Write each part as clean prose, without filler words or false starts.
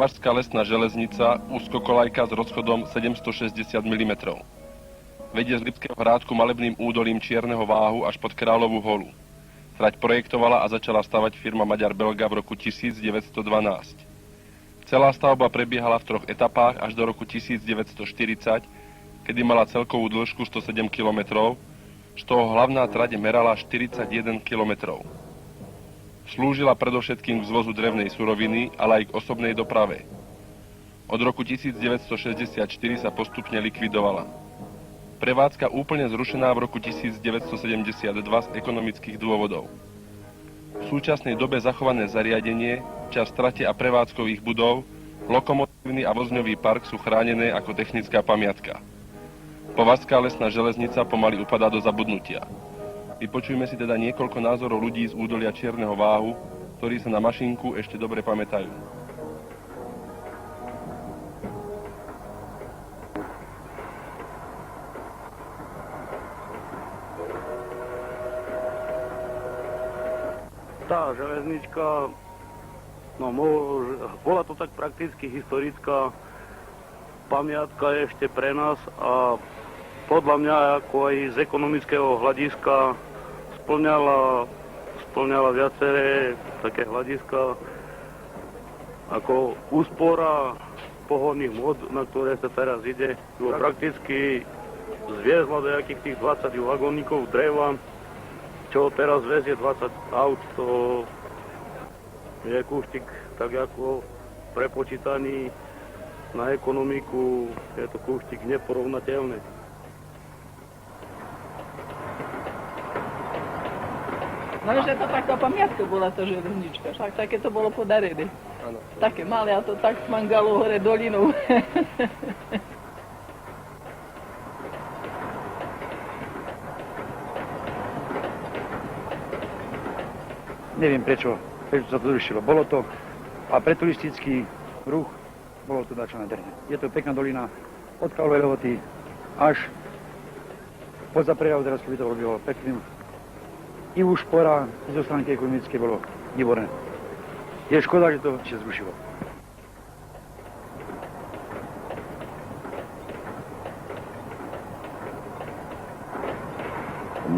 Považská lesná železnica, úzkokolajka s rozchodom 760 mm. Vedie z Lipského Hrádku malebným údolím Čierneho Váhu až pod Kráľovú holu. Trať projektovala a začala stavať firma Maďar Belga v roku 1912. Celá stavba prebiehala v 3 etapách až do roku 1940, kedy mala celkovú dĺžku 107 km, z toho hlavná trať merala 41 km. Slúžila predovšetkým k zvozu drevnej suroviny, ale aj k osobnej doprave. Od roku 1964 sa postupne likvidovala. Prevádzka úplne zrušená v roku 1972 z ekonomických dôvodov. V súčasnej dobe zachované zariadenie, časť trate a prevádzkových budov, lokomotívny a vozňový park sú chránené ako technická pamiatka. Považská lesná železnica pomaly upadá do zabudnutia. Vypočujme si teda niekoľko názorov ľudí z údolia Čierneho Váhu, ktorí sa na mašinku ešte dobre pamätajú. Tá železnička, bola to tak prakticky historická pamiatka ešte pre nás a podľa mňa ako aj z ekonomického hľadiska splňala viaceré také hľadiska ako úspora pohodných mód, na ktoré sa teraz ide. Prakticky zviezla do jakých tých 20 vagónikov dreva, čo teraz vezie 20 aut, to je kúštik tak ako prepočítaný na ekonomiku, je to kúštik neporovnateľný. No, že to taká pamiatka bola tá železnička, však také to bolo podarené. Áno. Také malé a to tak smangalo hore dolinou. Neviem prečo sa to zrušilo. Bolo to a pre turistický ruch bolo to dačo nádherné. Je to pekná dolina od Kráľovej Lehoty až pod Zaprejav, teraz keby to robilo pekným. I už pora zo stránky ekonomické bolo výborné. Je škoda, že to ešte zrušilo.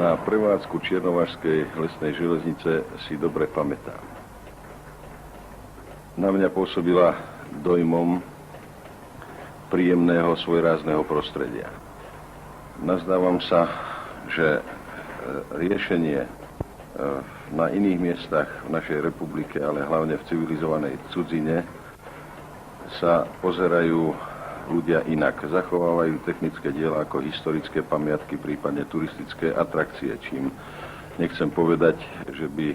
Na prevádzku Čiernovážskej lesnej železnice si dobre pamätám. Na mňa pôsobila dojmom príjemného svojrázneho prostredia. Nazdávam sa, že riešenie na iných miestach v našej republike, ale hlavne v civilizovanej cudzine, sa pozerajú ľudia inak. Zachovávajú technické diela ako historické pamiatky, prípadne turistické atrakcie, čím nechcem povedať, že by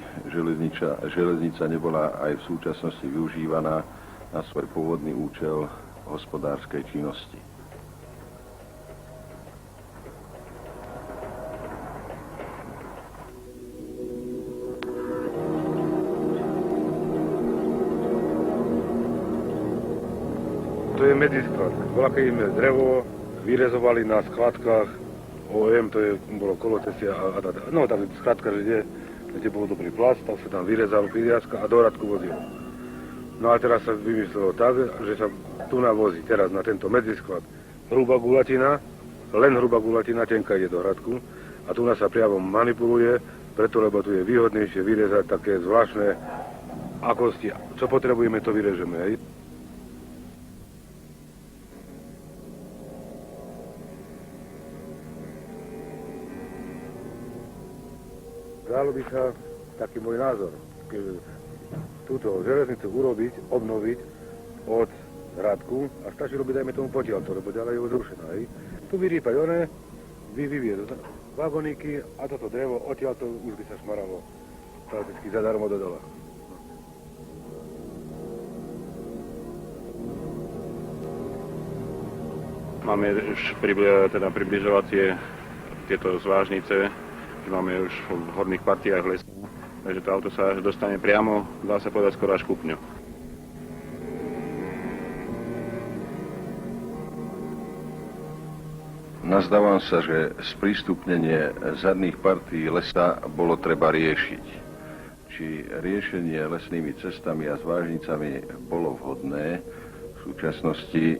železnica nebola aj v súčasnosti využívaná na svoj pôvodný účel hospodárskej činnosti. To je medzisklad. Bola, keď im drevo vyrezovali na skladkách OM, bolo kolotesia no tam skladka, kde bol dobrý plast, tak sa tam vyrezalo piliaska a do Hradku vozilo. No a teraz sa vymyslelo tak, že sa tu navozí teraz na tento medzisklad hrubá gulatina, len hrubá gulatina, tenká ide do Hradku a tu nás sa priamo manipuluje, preto lebo tu je výhodnejšie vyrezať také zvláštne akosti. Čo potrebujeme, to vyrežeme, hej. Dalo by sa, taký môj názor, túto železnicu urobiť, obnoviť od Hradku a stačí robiť, dajme tomu potiaľto, lebo ďalej je už zrušená. Tu vyrýpať vyviezť vagoníky a toto drevo odtiaľto už by sa šmaralo prakticky zadarmo do dola. Máme už približovacie tieto zvážnice, že máme už v horných partiách lesa, takže to auto sa dostane priamo, dá sa povedať skoro až kúpňu. Nazdávam sa, že sprístupnenie zadných partí lesa bolo treba riešiť. Či riešenie lesnými cestami a zvážnicami bolo vhodné, V súčasnosti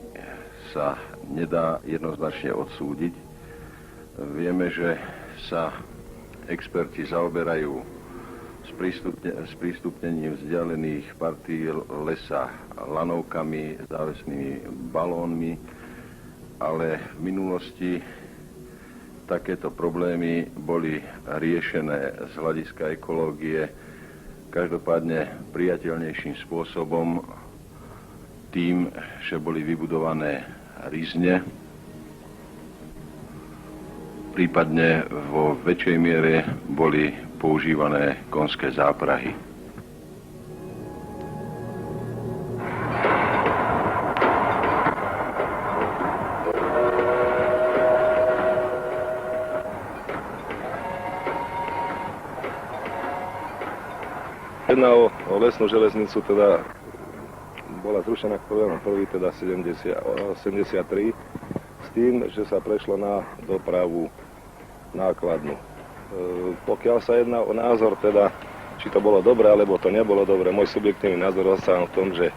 sa nedá jednoznačne odsúdiť. Vieme, že sa experti zaoberajú sprístupnením vzdialených partí lesa lanovkami, závesnými balónmi, ale v minulosti takéto problémy boli riešené z hľadiska ekológie každopádne priateľnejším spôsobom tým, že boli vybudované rizne, prípadne vo väčšej miere boli používané konské záprahy. Jedna o lesnú železnicu teda bola zrušená prvý teda 73 s tým, že sa prešlo na dopravu nákladnú. Pokiaľ sa jedná o názor teda, či to bolo dobre, alebo to nebolo dobre, môj subjektívny názor sa v tom, že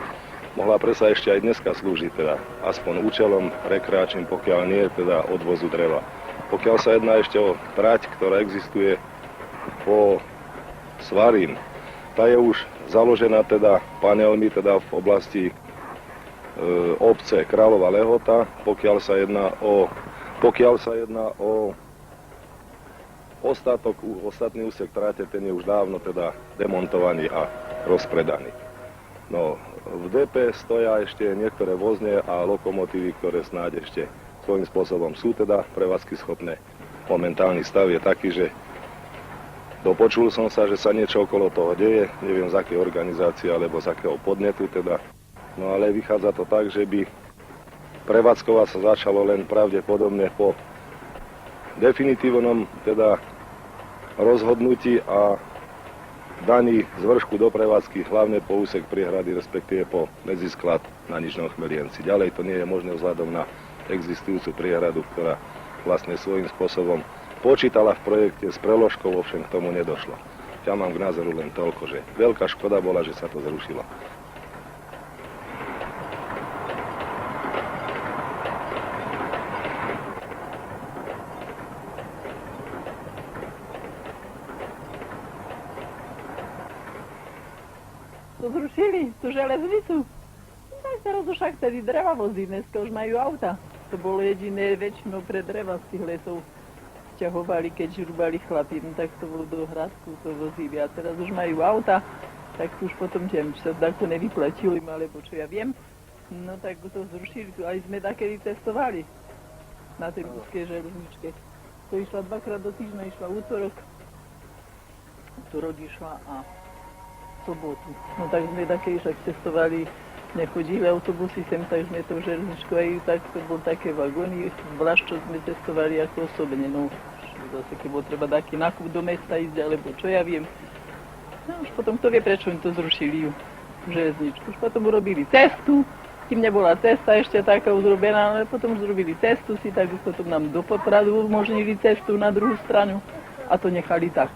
mohla presa ešte aj dneska slúžiť teda aspoň účelom rekreačným, pokiaľ nie teda odvozu dreva. Pokiaľ sa jedná ešte o trať, ktorá existuje po Svarím, tá je už založená teda panelmi teda v oblasti obce Kráľova Lehota, pokiaľ sa jedná o ostatný úsek tráte, ten je už dávno teda demontovaný a rozpredaný. No, v DP stoja ešte niektoré vozne a lokomotívy, ktoré snáď ešte svojím spôsobom sú teda prevádzky schopné. Momentálny stav je taký, že dopočul som sa, že sa niečo okolo toho deje, neviem z akej organizácie alebo z akého podnetu teda. No ale vychádza to tak, že by prevádzkovať sa začalo len pravdepodobne po definitívnom teda rozhodnutí a daní z vršku do prevádzky, hlavne po úsek priehrady, respektíve po medzisklad na Nižnom Chmelienci. Ďalej to nie je možné vzhľadom na existujúcu priehradu, ktorá vlastne svojím spôsobom počítala v projekte s preložkou, ovšem k tomu nedošlo. Ja mám k názoru len toľko, že veľká škoda bola, že sa to zrušilo. To zrušili, tú železnicu. Tak teraz už však tedy dreva vozí, dneska už majú auta. To bolo jediné väčšinou pre dreva z tých lesov. Ťahovali, keď žrubali chlapi, no tak to bolo do Hradku, to vozili. A teraz už majú auta, tak už potom tiem, či sa takto nevyplatilo im, alebo čo ja viem. No tak to zrušili, aj sme takedy testovali na tej úzkej železničke. To išla dvakrát do týždňa, išla útorok išla a sobotu. No tak sme takedy však testovali, nechodili autobusy sem, tak sme to železničku aj tak, to bol také vagóny, zvlášť čo sme testovali ako osobne, no zase keď bol treba taký nákup do mesta ísť, alebo čo ja viem. No už potom kto vie, prečo im to zrušili železničku. Už potom urobili cestu, kým nebola cesta ešte taká uzrobená, ale potom zrobili cestu si, tak už potom nám do Popradu umožnili cestu na druhú stranu a to nechali tak.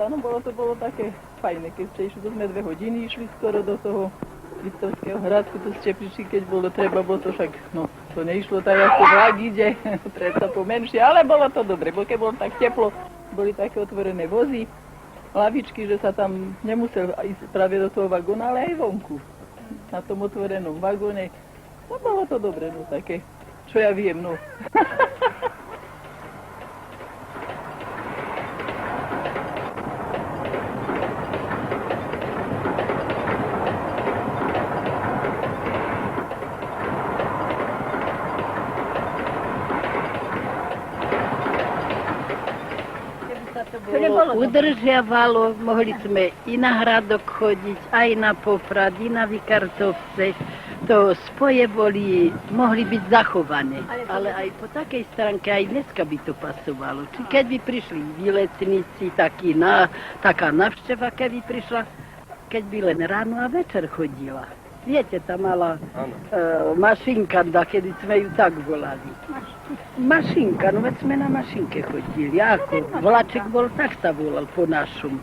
Áno, to bolo také fajné, keď ste išli, to sme 2 hodiny išli skoro do toho Liptovského Hradku, to ste prišli, keď bolo treba, bolo to však, no, to neišlo tak, ako vlak ide, predsa pomenšie, ale bolo to dobre, bo keď bolo tak teplo, boli také otvorené vozy, lavičky, že sa tam nemusel ísť práve do toho vagóna, ale aj vonku, na tom otvorenom vagóne, no bolo to dobre, no také, čo ja viem, no. To nebolo udržiavalo. Mohli sme i na Hradok chodiť, aj na Poprad, i na Vikartovce. To spoje mohli byť zachované. Ale aj po takej stránke, aj dneska by to pasovalo. Či keď by prišli výletníci, taká návšteva, keby prišla, keď by len ráno a večer chodila. Viete, tá mala mašinka, kedy sme ju tak volali. Mašinka, no veď sme na mašinke chodili. Ako vlaček bol, tak sa volal po našom.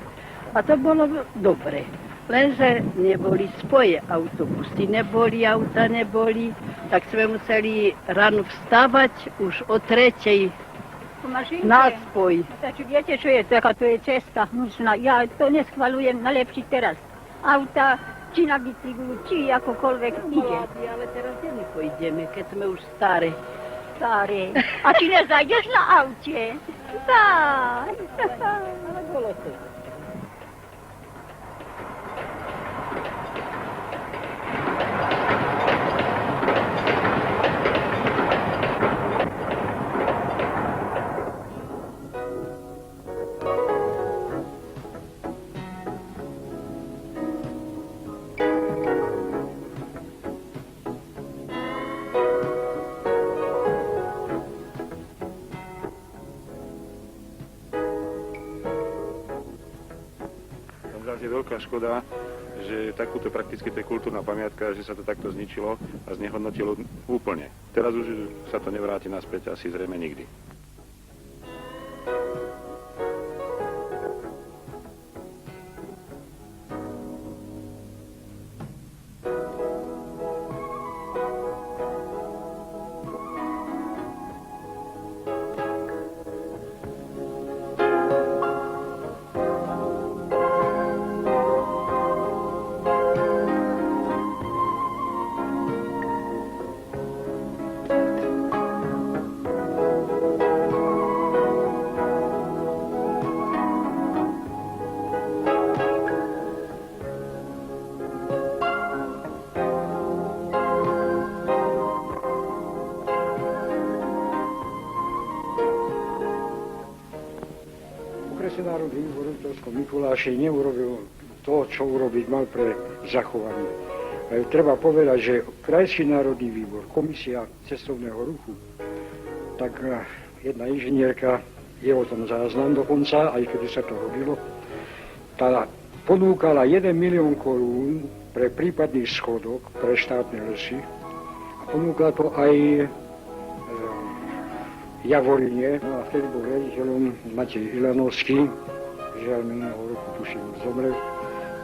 A to bolo dobre. Lenže neboli spoje, autobusy neboli, auta neboli, tak sme museli ráno vstávať už o 3:00 na spoj. Takže viete, čo je taká, to je cesta hnučná. Ja to neschvaľujem najlepšie teraz. Auta, či na bicyklu, či akokoľvek ide. Ale teraz kde my pôjdeme, keď sme už staré. Staré. A či nezajdeš na aute? Tak. Ale bolo to. Je veľká škoda, že takúto prakticky to je kultúrna pamiatka, že sa to takto zničilo a znehodnotilo úplne. Teraz už sa to nevráti naspäť asi zrejme nikdy. Národný výbor v Liptovskom Mikuláši neurobil to, čo urobiť mal pre zachovanie. Treba povedať, že Krajský národný výbor, komisia cestovného ruchu, tak jedna inžinierka, je o tom záznam dokonca, aj keď sa to robilo, tá ponúkala 1 milión korún pre prípadný schodok pre štátne lesy a ponúkla to aj Javorine, no a vtedy bol riaditeľom Matej Ilanovský, žiaľ minulého roku tuším zomrel,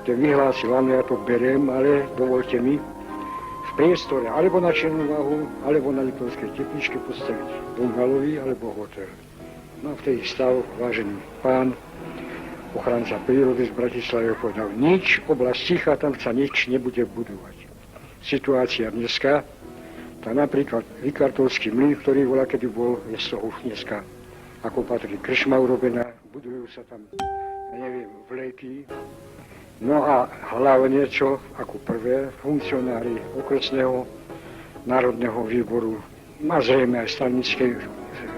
ten vyhlásil, áno, ja to beriem, ale dovolte mi v priestore alebo na Černováhu, alebo na Liptovskej Tepličke postaviť bungalový alebo hotel. No a vtedy stal vážený pán, ochranca prírody z Bratislavy, povedal, nič, oblasť ticha, tam sa nič nebude budovať. Situácia dneska, tak napríklad Vikartovský mlyn, ktorý bola, kedy bol, je z toho dneska, ako patrí krčma urobená, budujú sa tam, ja neviem, vleky. No a hlavne čo, ako prvé, funkcionári okresného národného výboru, a zrejme aj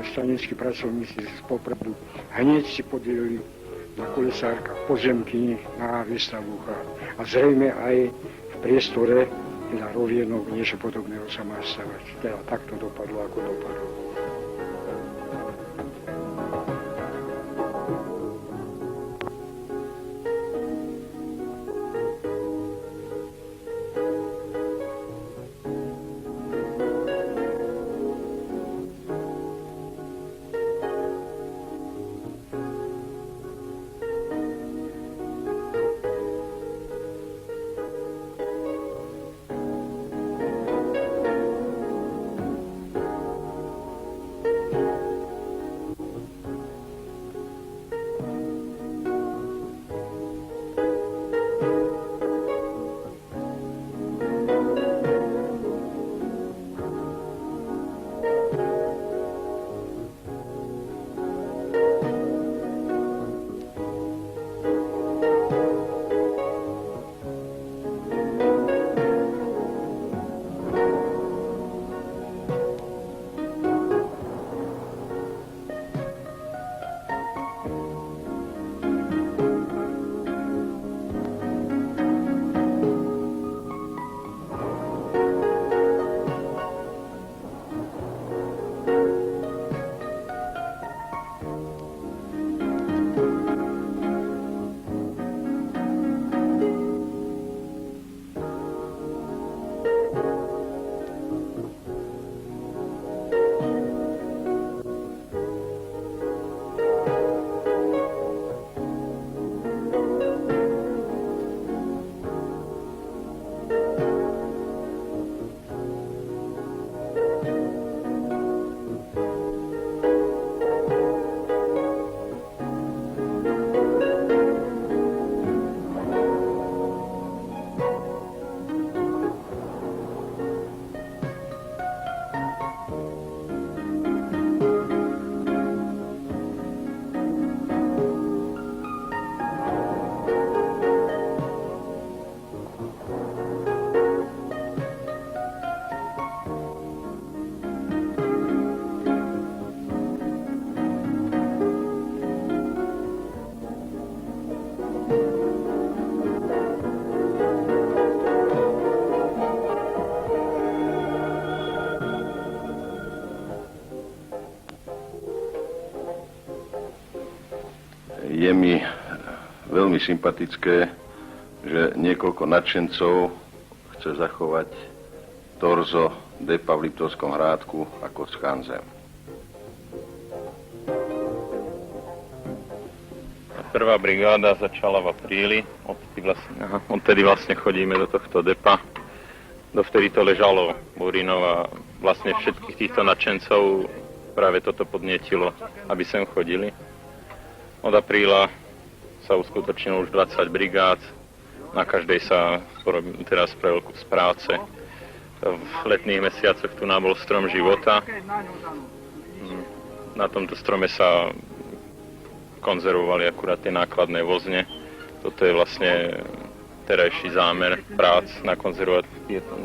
stranickí pracovníci z Popradu, hneď si podelili na kolesárkach pozemky, na výstavu a zrejme aj v priestore na rovienok, niečo podobného sa má stavať. Teda takto dopadlo, ako dopadlo. Je mi veľmi sympatické, že niekoľko nadšencov chce zachovať torzo depa v Liptovskom Hrádku ako skanzen. Prvá brigáda začala v apríli, odtedy vlastne chodíme do tohto depa. Dovtedy to ležalo Burinov a vlastne všetkých týchto nadšencov práve toto podnietilo, aby sem chodili. Od apríla sa uskutočnilo už 20 brigád, na každej sa teraz spravil kus práce. V letných mesiacoch tu nám bol strom života. Na tomto strome sa konzervovali akurát tie nákladné vozne. Toto je vlastne terajší zámer prác nakonzervovať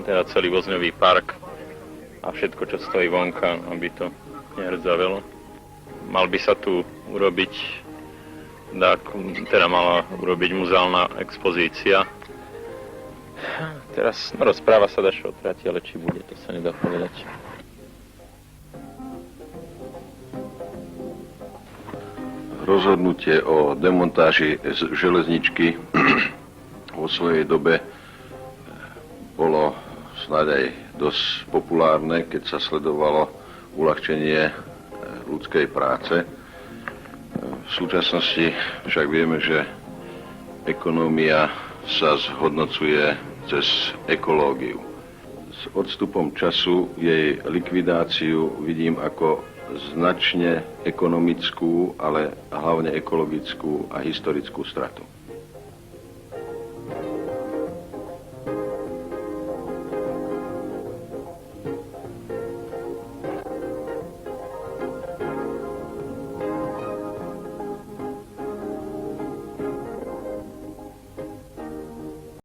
teda celý vozňový park a všetko, čo stojí vonka, aby to nehrdzavelo. Mal by sa tu urobiť, teda mala urobiť muzeálna expozícia. Teraz rozpráva sa dá o trati, ale či bude, to sa nedá povedať. Rozhodnutie o demontáži železničky vo svojej dobe bolo snáď aj dosť populárne, keď sa sledovalo uľahčenie ľudskej práce. V súčasnosti však vieme, že ekonómia sa zhodnocuje cez ekológiu. S odstupom času jej likvidáciu vidím ako značne ekonomickú, ale hlavne ekologickú a historickú stratu.